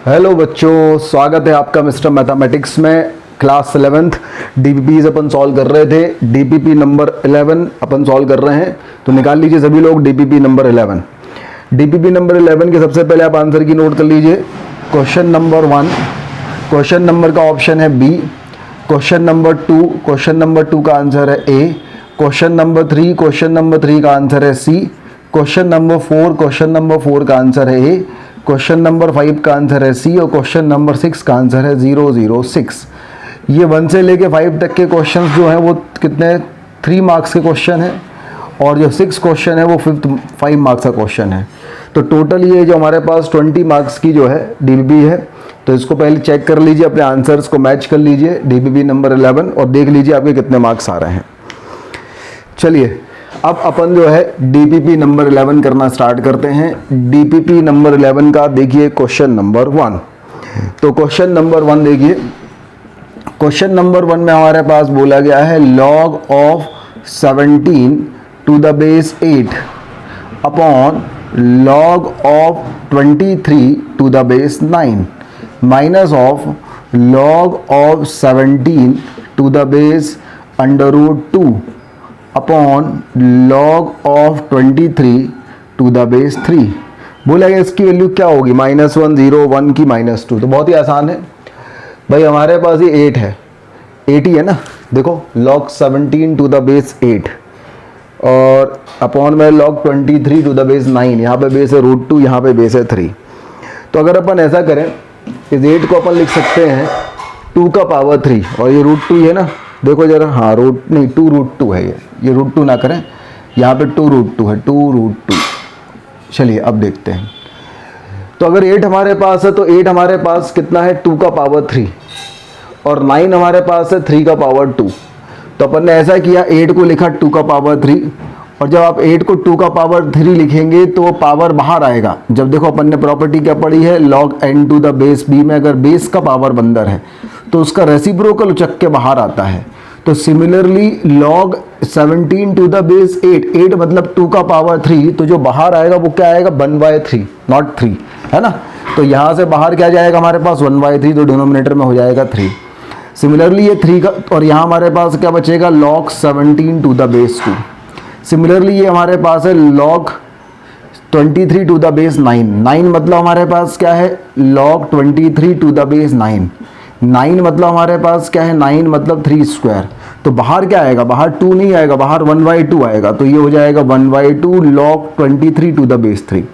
Hello बच्चों, स्वागत है आपका मिस्टर मैथमेटिक्स में। क्लास 11th डीपीपीज अपन सॉल्व कर रहे थे। डीपीपी नंबर 11 अपन सॉल्व कर रहे हैं, तो निकाल लीजिए सभी लोग डीपीपी नंबर 11। डीपीपी नंबर 11 के सबसे पहले आप आंसर की नोट कर लीजिए। क्वेश्चन नंबर 1, क्वेश्चन नंबर का ऑप्शन है B. Question number 2, question number 2 का आंसर है A. Question number 3, question number 3 का आंसर है C. Question number 4, question number 4 का आंसर है ए। क्वेश्चन नंबर 5 का आंसर है सी और क्वेश्चन नंबर 6 का आंसर है 006। ये 1 से लेके 5 तक के क्वेश्चंस जो हैं वो कितने 3 मार्क्स के क्वेश्चन हैं, और जो 6 क्वेश्चन है वो 5 मार्क्स का क्वेश्चन है। तो टोटल ये जो हमारे पास 20 मार्क्स की जो है डीपीपी है। तो इसको पहले चेक कर लीजिए, अपने आंसर्स को मैच कर लीजिए डीपीपी नंबर 11 और देख लीजिए आपके कितने मार्क्स आ रहे हैं। चलिए अब अपन जो है डीपीपी नंबर 11 करना स्टार्ट करते हैं। डीपीपी नंबर 11 का देखिए क्वेश्चन नंबर 1। तो क्वेश्चन नंबर 1 देखिए, क्वेश्चन नंबर 1 में हमारे पास बोला गया है log of 17 to the base 8 upon log of 23 to the base 9 minus of log of 17 to the base √2 upon log of 23 to the base 3। बोला गया इसकी वैल्यू क्या होगी, -1, 0, 1 की -2। तो बहुत ही आसान है भाई, हमारे पास ये 8 है, 8 ही है ना। देखो log 17 टू द बेस 8 और अपॉन में log 23 टू द बेस 9। यहाँ पे बेस है √2, यहाँ पे बेस है 3। तो अगर अपन ऐसा करें, इस 8 को अपन लिख सकते हैं 2 का पावर 3 और ये √2 है ना। देखो जरा, हाँ नहीं 2√2 है ये √2 ना करें, यहाँ पे 2√2 है, 2√2। चलिए अब देखते हैं। तो अगर 8 हमारे पास है तो 8 हमारे पास कितना है 2 का पावर 3 और 9 हमारे पास है 3 का पावर 2। तो अपन ने ऐसा किया, 8 को लिखा 2 का पावर 3 और जब आप 8 को 2 का पावर 3 लिखेंगे तो वो पावर बाहर आएगा। जब देखो अपन ने प्रॉपर्टी क्या पढ़ी है, log n to the base b में अगर बेस का पावर अंदर है तो उसका रेसिप्रोकल उचक के बाहर आता है। तो similarly log 17 to the base 8, 8 मतलब 2 का पावर 3, तो जो बाहर आएगा वो क्या आएगा 1/3, नॉट 3, है ना। तो यहाँ से बाहर क्या जाएगा हमारे पास 1/3, तो डिनोमिनेटर में हो जाएगा 3। सिमिलरली ये 3 का, और यहाँ हमारे पास क्या बचेगा log 17 to the base 2। Similarly ये हमारे पास है log 23 टू द बेस 9, 9 मतलब हमारे पास क्या है log 23 टू द बेस 9, 9 मतलब हमारे पास क्या है 9 मतलब 3 स्क्वायर। तो बाहर क्या आएगा, बाहर 2 नहीं आएगा, बाहर 1/2 आएगा। तो ये हो जाएगा 1/2 log 23 टू द बेस 3।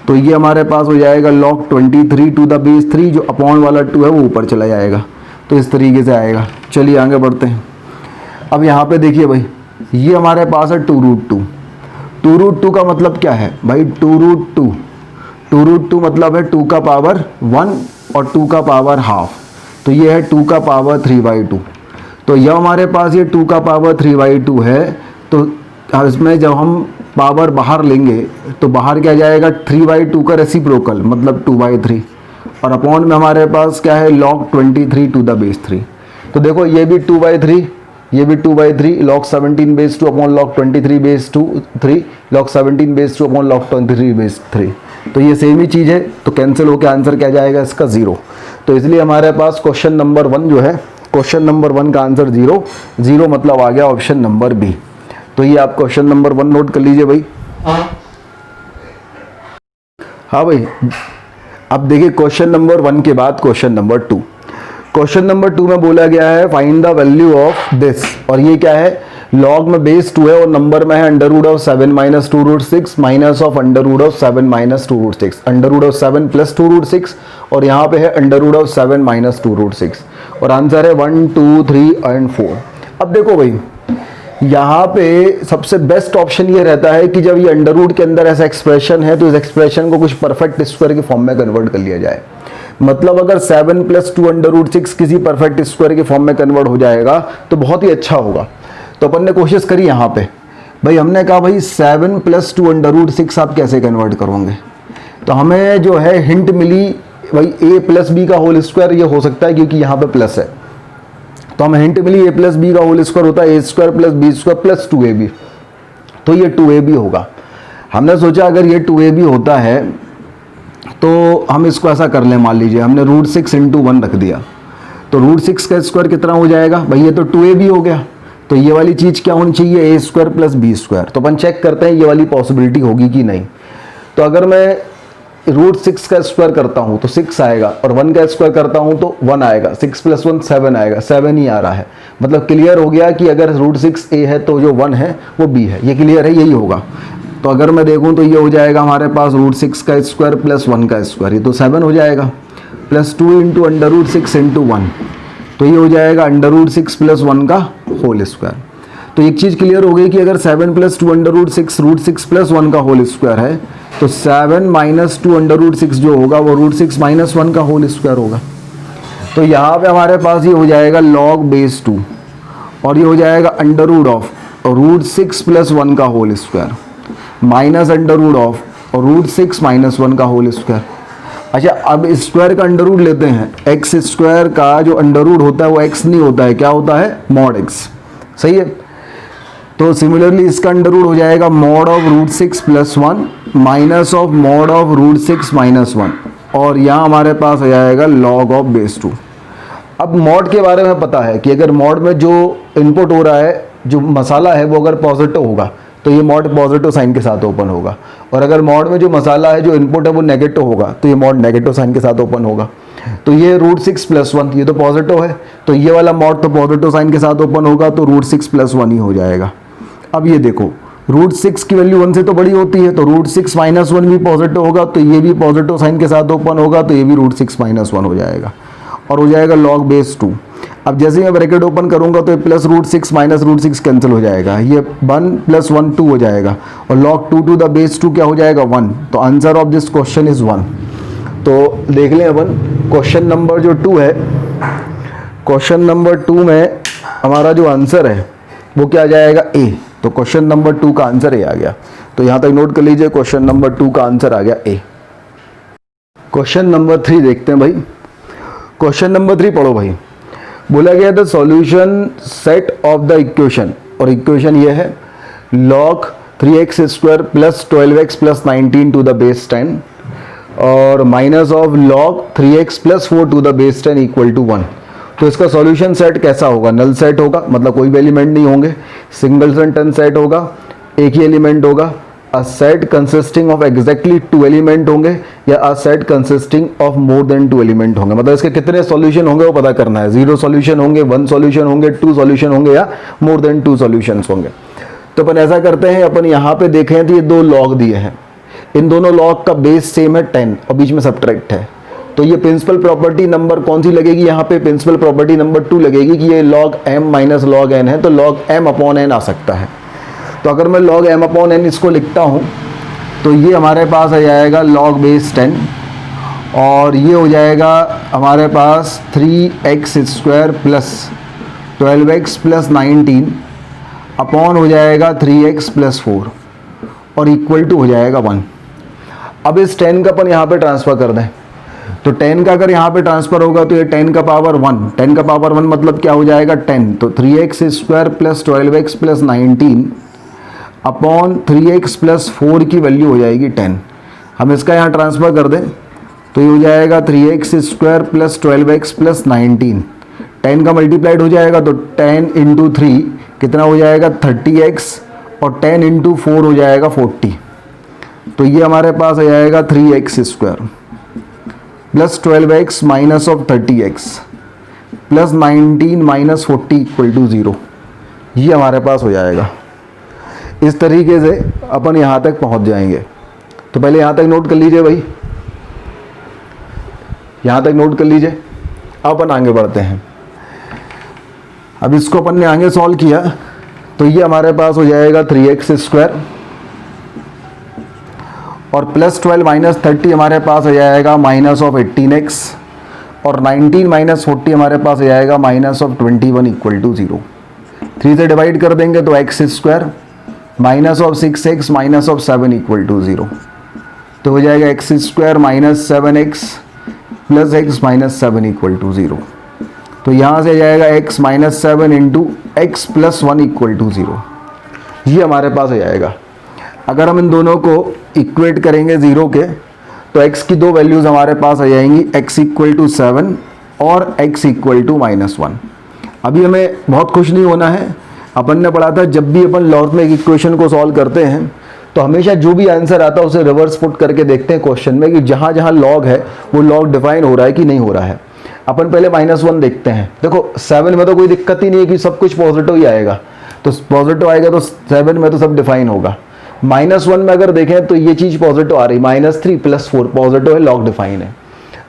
तो ये हमारे पास हो जाएगा log 23 टू द बेस 3, जो अपॉन वाला 2 है वो ऊपर चला जाएगा। तो इस तरीके से आएगा। चलिए आगे बढ़ते हैं। अब यहाँ पे देखिए भाई, ये हमारे पास है 2√2। 2√2 का मतलब क्या है भाई, 2√2 मतलब है 2 का पावर 1 और 2 का पावर हाफ। तो ये है 2 का पावर 3/2। तो यह हमारे पास ये 2 का पावर 3/2 है। तो इसमें जब हम पावर बाहर लेंगे तो बाहर क्या जाएगा 3/2 का रेसिप्रोकल मतलब 2/3 और अपॉन में हमारे पास क्या है log 23 टू द बेस 3। तो देखो ये भी 2/3, ये भी 2/3, log 17 base 2 upon log 23 base 3, log 17 base 2 upon log 23 base 3। तो ये सेम ही चीज़ है। तो कैंसिल होकर आंसर क्या जाएगा इसका 0। तो इसलिए हमारे पास क्वेश्चन नंबर 1 जो है, क्वेश्चन नंबर 1 का आंसर 0 मतलब आ गया ऑप्शन नंबर बी। तो ये आप क्वेश्चन नंबर 1 नोट कर लीजिए भाई। हाँ भाई, अब देखिए क्वेश्चन नंबर 1 के बाद क्वेश्चन नंबर 2। क्वेश्चन नंबर 2 में बोला गया है find the value of this, और ये क्या है log में बेस 2 है और नंबर में है √7 minus 2√6 minus of √7 minus 2√6, √7 plus 2√6 और यहाँ पे है √7 माइनस 2√6 और आंसर है 1, 2, 3 एंड 4। अब देखो भाई, यहाँ पे सबसे बेस्ट ऑप्शन ये रहता है कि जब ये अंडर के अंदर ऐसा एक्सप्रेशन है तो इस एक्सप्रेशन को कुछ परफेक्ट स्क्वायर के फॉर्म में कन्वर्ट कर लिया जाए। मतलब अगर 7 + 2 √6 किसी परफेक्ट स्क्वायर के फॉर्म में कन्वर्ट हो जाएगा तो बहुत ही अच्छा होगा। तो अपन ने कोशिश करी यहाँ पे भाई, हमने कहा भाई 7 + 2 √6 आप कैसे कन्वर्ट करोगे। तो हमें जो है हिंट मिली भाई a + b का होल स्क्वायर ये हो सकता है क्योंकि यहाँ पे प्लस है। तो हमें हिंट मिली a + b का होल स्क्वायर होता है a² + b² + 2ab। तो ये 2ab होगा। हमने सोचा अगर ये 2ab होता है तो हम इसको ऐसा कर लें, मान लीजिए हमने रूट 6 इंटू 1 रख दिया, तो रूट 6 का स्क्वायर कितना हो जाएगा भाई, ये तो 2ab हो गया, तो ये वाली चीज़ क्या होनी चाहिए, a square plus B square. तो अपन चेक करते हैं ये वाली पॉसिबिलिटी होगी कि नहीं। तो अगर मैं रूट 6 का स्क्वायर करता हूँ तो 6 आएगा, और 1 का स्क्वायर करता हूँ तो 1 आएगा, 6 + 1 7 आएगा, 7 ही आ रहा है। मतलब क्लियर हो गया कि अगर रूट 6 a है तो जो 1 है वो b है, ये क्लियर है, यही होगा। तो अगर मैं देखूँ तो ये हो जाएगा हमारे पास रूट 6 का स्क्वायर प्लस 1 का स्क्वायर, ये तो 7 हो जाएगा, plus 2 into under root 6 into 1, तो ये हो जाएगा अंडर रूट 6 प्लस 1 का होल स्क्वायर। तो एक चीज़ क्लियर हो गई कि अगर 7 + 2 अंडर रूट 6 प्लस 1 का होल स्क्वायर है, तो 7 - 2 अंडर रूट 6 जो होगा वो रूट 6 - 1 का होल स्क्वायर होगा। तो यहाँ पे हमारे पास ये हो जाएगा लॉग बेस 2, और ये हो जाएगा under root of root 6 plus 1 का whole square minus under root of root 6 - 1 का होल स्क्वायर। अच्छा, अब स्क्वायर का अंडर रूट लेते हैं। एक्स स्क्वायर का जो अंडर रूट होता है वो एक्स नहीं होता है, क्या होता है, मॉड एक्स, सही है। तो सिमिलरली इसका अंडर रूट हो जाएगा mod of root 6 plus 1 minus of mod of root 6 - 1, और यहाँ हमारे पास आ जाएगा लॉग ऑफ बेस 2। अब मॉड के बारे में पता है कि अगर मॉड में जो इनपुट हो रहा है, जो मसाला है, वो अगर पॉजिटिव होगा तो ये मॉड पॉजिटिव साइन के साथ ओपन होगा, और अगर मॉड में जो मसाला है, जो इनपुट है, वो नेगेटिव होगा तो ये मॉड नेगेटिव साइन के साथ ओपन होगा। तो ये रूट 6 प्लस 1 ये तो पॉजिटिव है, तो ये वाला मॉड तो पॉजिटिव साइन के साथ ओपन होगा, तो रूट 6 प्लस 1 ही हो जाएगा। अब ये देखो, रूट 6 की वैल्यू 1 से तो बड़ी होती है, तो रूट 6 - 1 भी पॉजिटिव होगा, तो ये भी पॉजिटिव साइन के साथ ओपन होगा, तो ये भी रूट 6 - 1 हो जाएगा, और हो जाएगा लॉग बेस 2। अब जैसे ही मैं ब्रैकेट ओपन करूंगा तो ये plus root 6 minus root 6 cancel हो जाएगा, ये 1 + 1 2 हो जाएगा, और लॉग 2 टू द बेस 2 क्या हो जाएगा, 1। तो answer of this question is 1। तो देख लें अपन क्वेश्चन नंबर जो 2 है, क्वेश्चन नंबर 2 में हमारा जो आंसर है वो क्या आ जाएगा, ए। तो क्वेश्चन नंबर 2 का आंसर ए आ गया। तो यहाँ तक नोट कर लीजिए, क्वेश्चन नंबर 2 का आंसर आ गया ए। क्वेश्चन नंबर 3 देखते हैं भाई। क्वेश्चन नंबर 3 पढ़ो भाई। बोला गया the solution set of the equation, और इक्वेशन ये है log 3x² plus 12x plus 19 to the base 10 और minus of log 3x plus 4 to the base 10 equal to 1। तो इसका सॉल्यूशन सेट कैसा होगा, नल सेट होगा, मतलब कोई भी एलिमेंट नहीं होंगे, सिंगलटन सेट होगा, एक ही एलिमेंट होगा, a set consisting of exactly 2 element होंगे, या a set consisting of more than 2 element होंगे। मतलब इसके कितने सॉल्यूशन होंगे वो पता करना है, 0 सॉल्यूशन होंगे, 1 सॉल्यूशन होंगे, 2 सॉल्यूशन होंगे, या मोर देन 2 सॉल्यूशंस होंगे। तो अपन ऐसा करते हैं, अपन यहाँ पे देखें तो ये 2 लॉग दिए हैं, इन दोनों लॉग का बेस सेम है 10 और बीच में सब्ट्रैक्ट है। तो ये प्रिंसिपल प्रॉपर्टी नंबर कौन सी लगेगी, यहाँ पे प्रिंसिपल प्रॉपर्टी नंबर 2 लगेगी कि ये log m minus log n है, तो log m अपॉन n आ सकता है। तो अगर मैं log m अपॉन n इसको लिखता हूँ तो ये हमारे पास आ जाएगा log बेस 10, और ये हो जाएगा हमारे पास 3x² plus 12x plus 19 upon हो जाएगा 3x प्लस 4 और इक्वल टू हो जाएगा 1। अब इस 10 का अपन यहाँ पे ट्रांसफ़र कर दें, तो 10 का अगर यहाँ पे ट्रांसफ़र होगा तो ये 10 का पावर 1, 10 का पावर 1 मतलब क्या हो जाएगा 10, तो 3x² plus 12x plus 19 upon 3x plus 4 की वैल्यू हो जाएगी 10। हम इसका यहाँ ट्रांसफ़र कर दें तो ये हो जाएगा 3x² प्लस 12x प्लस 19, 10 का मल्टीप्लाइड हो जाएगा तो 10 × 3 कितना हो जाएगा 30x, और 10 × 4 हो जाएगा 40। तो ये हमारे पास आ जाएगा 3x² plus 12x minus of 30x plus 19 minus 40 equal to 0। ये हमारे पास हो जाएगा। इस तरीके से अपन यहाँ तक पहुँच जाएंगे। तो पहले यहाँ तक नोट कर लीजिए भाई, यहाँ तक नोट कर लीजिए। अब अपन आगे बढ़ते हैं। अब इसको अपन ने आगे सॉल्व किया तो ये हमारे पास हो जाएगा 3x² और प्लस 12 माइनस 30 हमारे पास आ जाएगा माइनस ऑफ 18x, और 19 माइनस 40 हमारे पास आ जाएगा माइनस ऑफ 21 इक्वल टू 0। 3 से डिवाइड कर देंगे तो x² minus of 6x minus of 7 equal to 0। तो हो जाएगा x² minus 7x plus x minus 7 equal to 0। तो यहाँ से जाएगा x minus 7 into x plus 1 equal to 0। ये हमारे पास आ जाएगा। अगर हम इन दोनों को इक्वेट करेंगे 0 के तो x की दो वैल्यूज हमारे पास आ जाएंगी, x इक्वल टू 7 और x इक्वल टू -1। अभी हमें बहुत खुश नहीं होना है। अपन ने पढ़ा था जब भी अपन लॉगरिथमिक इक्वेशन को सॉल्व करते हैं तो हमेशा जो भी आंसर आता है उसे रिवर्स पुट करके देखते हैं क्वेश्चन में कि जहाँ जहाँ लॉग है वो लॉग डिफाइन हो रहा है कि नहीं हो रहा है। अपन पहले -1 देखते हैं। देखो 7 में तो कोई दिक्कत ही नहीं है कि सब कुछ पॉजिटिव ही आएगा, तो पॉजिटिव आएगा तो 7 में तो सब डिफाइन होगा। -1 में अगर देखें तो ये चीज़ पॉजिटिव आ रही, -3 + 4 पॉजिटिव है, लॉग डिफाइन है।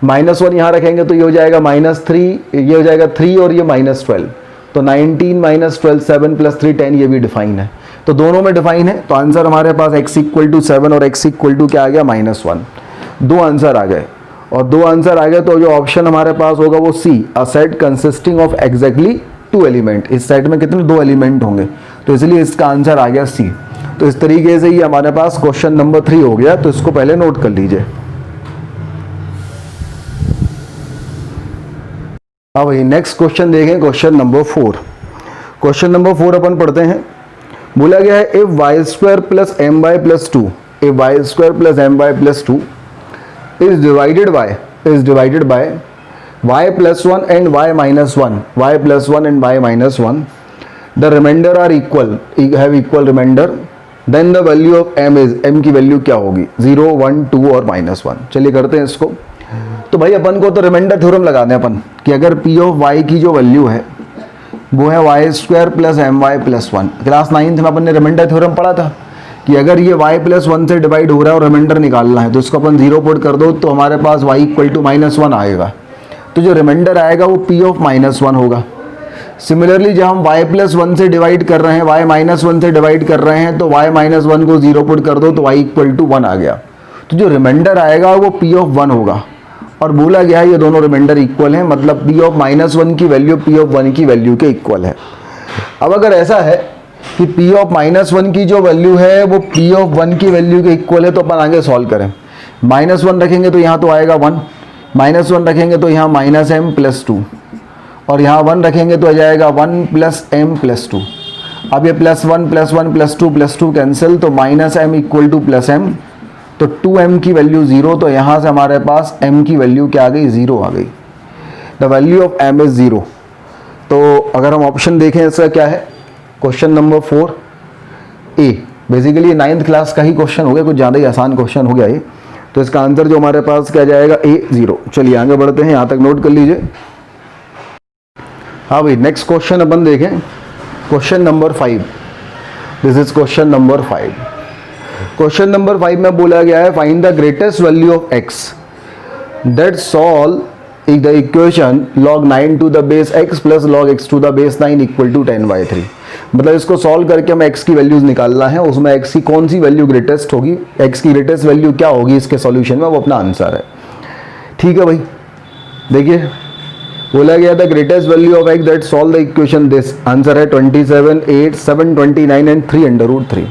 -1 यहाँ रखेंगे तो ये हो जाएगा -3, ये हो जाएगा 3 और ये -12, तो 19 - 12 7 + 3 10, ये भी डिफाइन है। तो दोनों में डिफाइन है, तो आंसर हमारे पास x इक्वल टू 7 और x इक्वल टू क्या आ गया, -1। दो आंसर आ गए, और दो आंसर आ गए तो जो ऑप्शन हमारे पास होगा वो C, a set consisting of exactly 2 element. इस सेट में कितने, 2 एलिमेंट होंगे, तो इसलिए इसका आंसर आ गया C। तो इस तरीके से ये हमारे पास क्वेश्चन नंबर 3 हो गया, तो इसको पहले नोट कर लीजिए। अब वही नेक्स्ट क्वेश्चन देखें, क्वेश्चन नंबर 4। क्वेश्चन नंबर 4 अपन पढ़ते हैं। बोला गया है if y² + my + 2, if y² + my + 2 is divided by y + 1 and y - 1, y + 1 and y - 1, the remainder are equal, have equal remainder, then the value of m is, m की value क्या होगी, 0 1 2 और -1। चलिए करते हैं इसको। तो भाई अपन को तो रिमाइंडर थ्योरम लगा दें अपन कि अगर p ऑफ y की जो वैल्यू है वो है y² + my + 1। क्लास 9th में अपन ने रिमाइंडर थ्योरम पढ़ा था कि अगर ये y + 1 से डिवाइड हो रहा है और रिमाइंडर निकालना है तो इसको अपन 0 पुट कर दो तो हमारे पास y इक्वल टू -1 आएगा। तो जो रिमाइंडर आएगा वो p ऑफ -1 होगा। सिमिलरली जब हम y + 1 से डिवाइड कर रहे हैं, y - 1 से डिवाइड कर रहे हैं तो y - 1 को 0 पुट कर दो तो y इक्वल टू 1 आ गया। तो जो रिमाइंडर आएगा वो p ऑफ 1 होगा। और बोला गया है ये दोनों रिमाइंडर इक्वल हैं, मतलब p ऑफ -1 की वैल्यू p ऑफ 1 की वैल्यू के इक्वल है। अब अगर ऐसा है कि p ऑफ -1 की जो वैल्यू है वो p ऑफ 1 की वैल्यू के इक्वल है तो अपन आगे सॉल्व करें। -1 रखेंगे तो यहाँ तो आएगा 1, -1 रखेंगे तो यहाँ -m + 2, और यहाँ 1 रखेंगे तो आ जाएगा 1 + m + 2। अब ये +1 +1 +2 +2 कैंसिल, तो -m इक्वल टू +m, तो 2m की वैल्यू 0, तो यहाँ से हमारे पास m की वैल्यू क्या आ गई, 0 आ गई। The value of m is 0। तो अगर हम ऑप्शन देखें इसका क्या है, क्वेश्चन नंबर 4 ए, बेसिकली 9th क्लास का ही क्वेश्चन हो गया, कुछ ज़्यादा ही आसान क्वेश्चन हो गया ये। तो इसका आंसर जो हमारे पास क्या जाएगा, A 0। चलिए आगे बढ़ते हैं, यहाँ तक नोट कर लीजिए। हाँ भाई नेक्स्ट क्वेश्चन अपन देखें, question number 5। This is question number 5। Question number 5 में बोला गया है find the greatest value of x that solve the equation log 9 to the base x + log x to the base 9 equal to 10/3। मतलब इसको solve करके हमें x की values निकालना है, उसमें x की कौन सी वैल्यू ग्रेटेस्ट होगी, x की ग्रेटेस्ट वैल्यू क्या होगी इसके सॉल्यूशन में, वो अपना आंसर है। ठीक है भाई, देखिए बोला गया था greatest value of x that solve the equation, this answer है 27 8 7 29 एंड 3√3।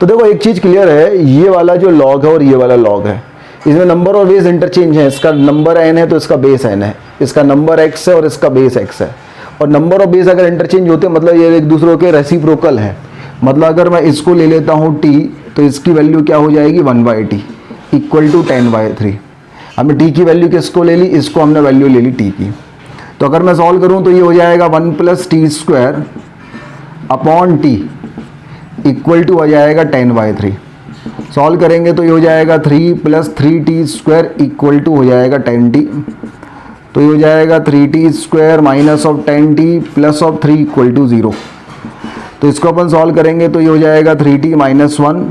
तो देखो एक चीज क्लियर है, ये वाला जो लॉग है और ये वाला लॉग है, इसमें नंबर और बेस इंटरचेंज है। इसका नंबर n है तो इसका बेस n है, इसका नंबर x है और इसका बेस x है। और नंबर और बेस अगर इंटरचेंज होते हैं मतलब ये एक दूसरों के रेसिप्रोकल है। मतलब अगर मैं इसको ले लेता हूँ t तो इसकी वैल्यू क्या हो जाएगी, 1/t इक्वल टू 10/3। हमने t की वैल्यू किसको ले ली, इसको हमने वैल्यू ले ली t की। तो अगर मैं सॉल्व करूँ तो ये हो जाएगा 1 + t² upon t equal to आ जाएगा 10/3। सॉल्व करेंगे तो ये हो जाएगा 3 + 3t² इक्वल टू हो जाएगा 10t। तो ये हो जाएगा 3t² -10t + 3 इक्वल टू 0। तो इसको अपन सॉल्व करेंगे तो ये हो जाएगा 3t - 1।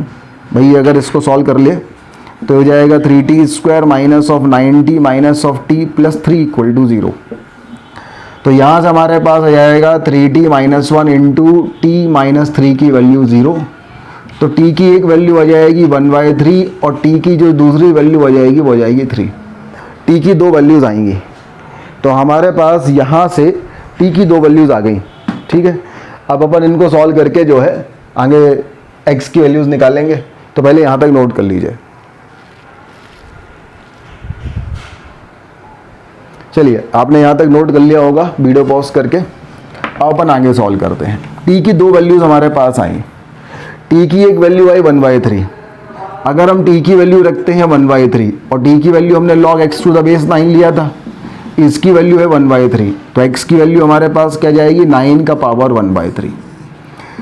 भाई अगर इसको सॉल्व कर ले तो हो जाएगा 3t² -9t -t + 3 equal to 0। तो यहाँ से हमारे पास आ जाएगा 3t - 1 × t - 3 की वैल्यू 0। तो t की एक वैल्यू आ जाएगी 1/3 और t की जो दूसरी वैल्यू आ जाएगी वो आ जाएगी 3। t की दो वैल्यूज़ आएंगी, तो हमारे पास यहाँ से t की दो वैल्यूज़ आ गई। ठीक है, अब अपन इनको सॉल्व करके जो है आगे x की वैल्यूज़ निकालेंगे। तो पहले यहाँ तक नोट कर लीजिए। चलिए आपने यहाँ तक नोट कर लिया होगा वीडियो पॉज करके। अब अपन आगे सॉल्व करते हैं। t की दो वैल्यूज़ हमारे पास आई। t की एक वैल्यू आई 1/3, अगर हम t की वैल्यू रखते हैं 1/3 और t की वैल्यू हमने log x to the base 9 लिया था, इसकी वैल्यू है 1/3, तो x की वैल्यू हमारे पास क्या जाएगी 9 का पावर 1/3।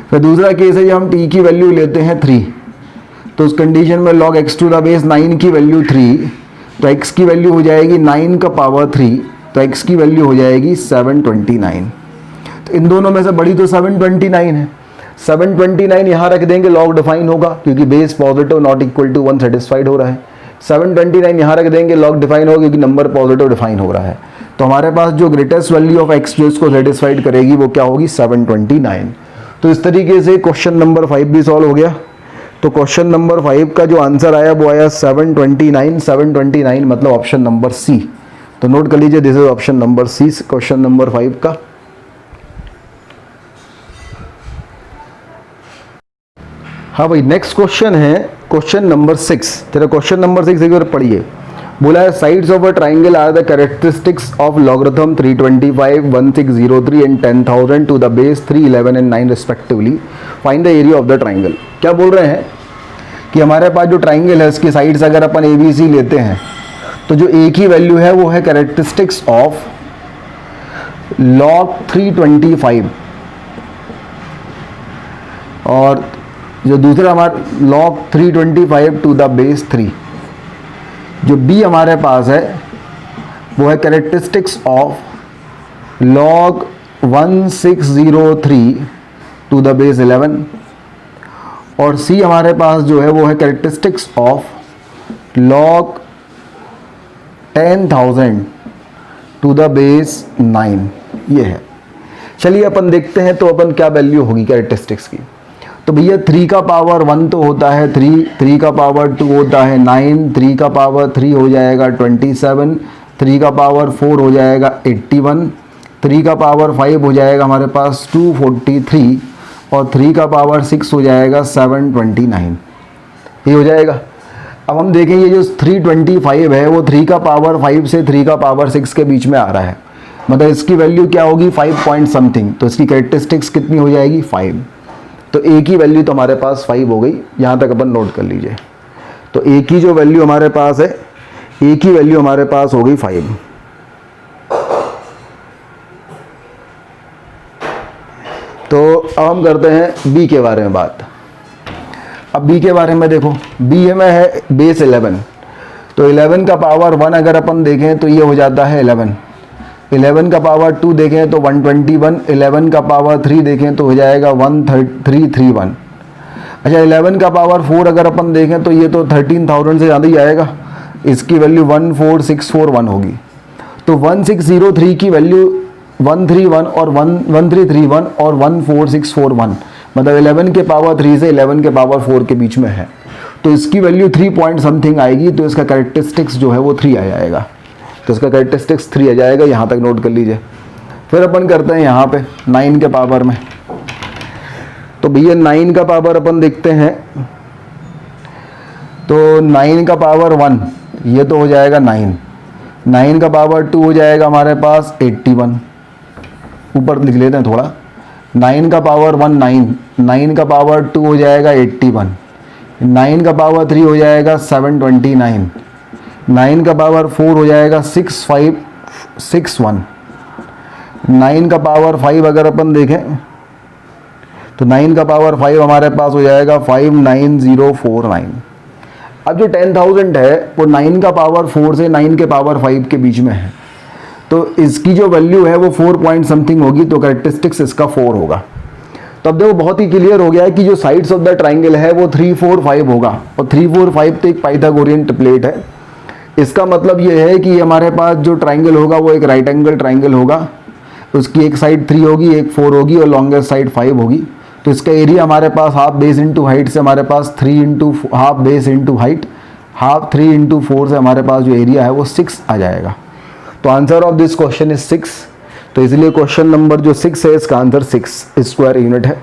फिर दूसरा केस है जब हम t की वैल्यू लेते हैं 3, तो उस कंडीशन में log x to the base 9 की वैल्यू 3, तो x की वैल्यू हो जाएगी 9 का पावर 3, तो x की वैल्यू हो जाएगी 729। तो इन दोनों में से बड़ी तो 729 है, 729 यहाँ रख देंगे, लॉग डिफाइन होगा क्योंकि base positive not equal to 1 satisfied हो रहा है। 729 यहाँ रख देंगे, लॉग डिफाइन होगा क्योंकि नंबर पॉजिटिव डिफाइन हो रहा है। तो हमारे पास जो ग्रेटेस्ट वैल्यू ऑफ x जो इसको सेटिस्फाइड करेगी वो क्या होगी 729। तो इस तरीके से क्वेश्चन नंबर 5 भी सॉल्व हो गया। तो क्वेश्चन नंबर 5 का जो आंसर आया वो आया 729। 729 मतलब ऑप्शन नंबर सी। तो नोट कर लीजिए, this is option number C question number 5 का। हाँ भाई, नेक्स्ट क्वेश्चन है क्वेश्चन नंबर 6। तेरा क्वेश्चन नंबर 6 एक बार पढ़िए। बोला है sides of a triangle are the characteristics of logarithm 325, 1603 and 10,000 to the base 3, 11 and 9 respectively. Find the area of the triangle. क्या बोल रहे हैं कि हमारे पास जो ट्राइंगल है उसकी साइड्स अगर अपन ABC लेते हैं तो जो A की वैल्यू है वो है कैरेक्टरिस्टिक्स ऑफ log 325 और जो दूसरा हमारा log 325 टू द बेस 3। जो B हमारे पास है वो है characteristics of log 1603 to the base 11 और C हमारे पास जो है वो है characteristics of log 10,000 to the base 9। ये है। चलिए अपन देखते हैं तो अपन क्या वैल्यू होगी कैरेक्टरिस्टिक्स की। तो भैया 3 का पावर 1 तो होता है 3, 3 का पावर 2 होता है 9, 3 का पावर 3 हो जाएगा 27, 3 का पावर 4 हो जाएगा 81, 3 का पावर 5 हो जाएगा हमारे पास 243 और 3 का पावर 6 हो जाएगा 729। ये हो जाएगा। अब हम देखें ये जो 325 है वो 3 का पावर 5 से 3 का पावर 6 के बीच में आ रहा है, मतलब इसकी वैल्यू क्या होगी 5 पॉइंट समथिंग। तो इसकी कैरेक्टरिस्टिक्स कितनी हो जाएगी 5। तो A की वैल्यू तो हमारे पास 5 हो गई, यहाँ तक अपन नोट कर लीजिए। तो A की जो वैल्यू हमारे पास है, A की वैल्यू हमारे पास हो गई 5। तो अब हम करते हैं B के बारे में बात। अब B के बारे में देखो, B में है बेस 11, तो 11 का पावर 1 अगर अपन देखें तो ये हो जाता है 11, 11 का पावर 2 देखें तो 121, 11 का पावर 3 देखें तो हो जाएगा 1331। अच्छा 11 का पावर 4 अगर अपन देखें तो ये तो 13,000 से ज़्यादा ही आएगा, इसकी वैल्यू 14641 होगी। तो 1603 की वैल्यू 131 और 1331 और 14641, मतलब 11 के पावर 3 से 11 के पावर 4 के बीच में है। तो इसकी वैल्यू 3 पॉइंट समथिंग आएगी, तो इसका कैरेक्टरिस्टिक्स जो है वो 3 आ जाएगा। तो इसका कैरेक्टरिस्टिक्स 3 आ जाएगा, यहाँ तक नोट कर लीजिए। फिर अपन करते हैं यहाँ पे 9 के पावर में। तो भैया 9 का पावर अपन देखते हैं, तो 9 का पावर 1 ये तो हो जाएगा 9, 9 का पावर 2 हो जाएगा हमारे पास 81, ऊपर लिख लेते हैं थोड़ा। 9 का पावर 1 9, 9 का पावर 2 हो जाएगा 81, 9 का पावर 3 हो जाएगा 729, 9 का पावर 4 हो जाएगा 6561, 9 का पावर 5 अगर अपन देखें तो 9 का पावर 5 हमारे पास हो जाएगा 59049। अब जो 10,000 है वो 9 का पावर 4 से 9 के पावर 5 के बीच में है, तो इसकी जो वैल्यू है वो 4 पॉइंट समथिंग होगी, तो कैरेक्टरिस्टिक्स इसका 4 होगा। तो अब देखो बहुत ही क्लियर हो गया है कि जो साइड्स ऑफ द ट्राइंगल है वो 3 4 5 होगा, और 3 4 5 तो एक पाइथागोरियन ट्रिपलेट है। इसका मतलब ये है कि हमारे पास जो ट्राइंगल होगा वो एक राइट एंगल ट्राइंगल होगा, उसकी एक साइड 3 होगी, एक 4 होगी और लॉन्गेस्ट साइड 5 होगी। तो इसका एरिया हमारे पास हाफ बेस इंटू हाइट से हमारे पास 3 into half base into height, half 3 into 4 से हमारे पास जो एरिया है वो 6 आ जाएगा। तो answer of this question is 6। तो इसलिए क्वेश्चन नंबर जो 6 है इसका आंसर 6 स्क्वायर यूनिट है।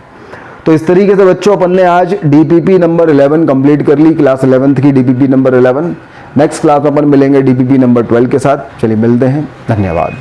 तो इस तरीके से बच्चों अपन ने आज DPP नंबर 11 कंप्लीट कर ली, क्लास 11th की DPP नंबर 11। नेक्स्ट क्लास अपन मिलेंगे DPP नंबर 12 के साथ। चलिए मिलते हैं, धन्यवाद।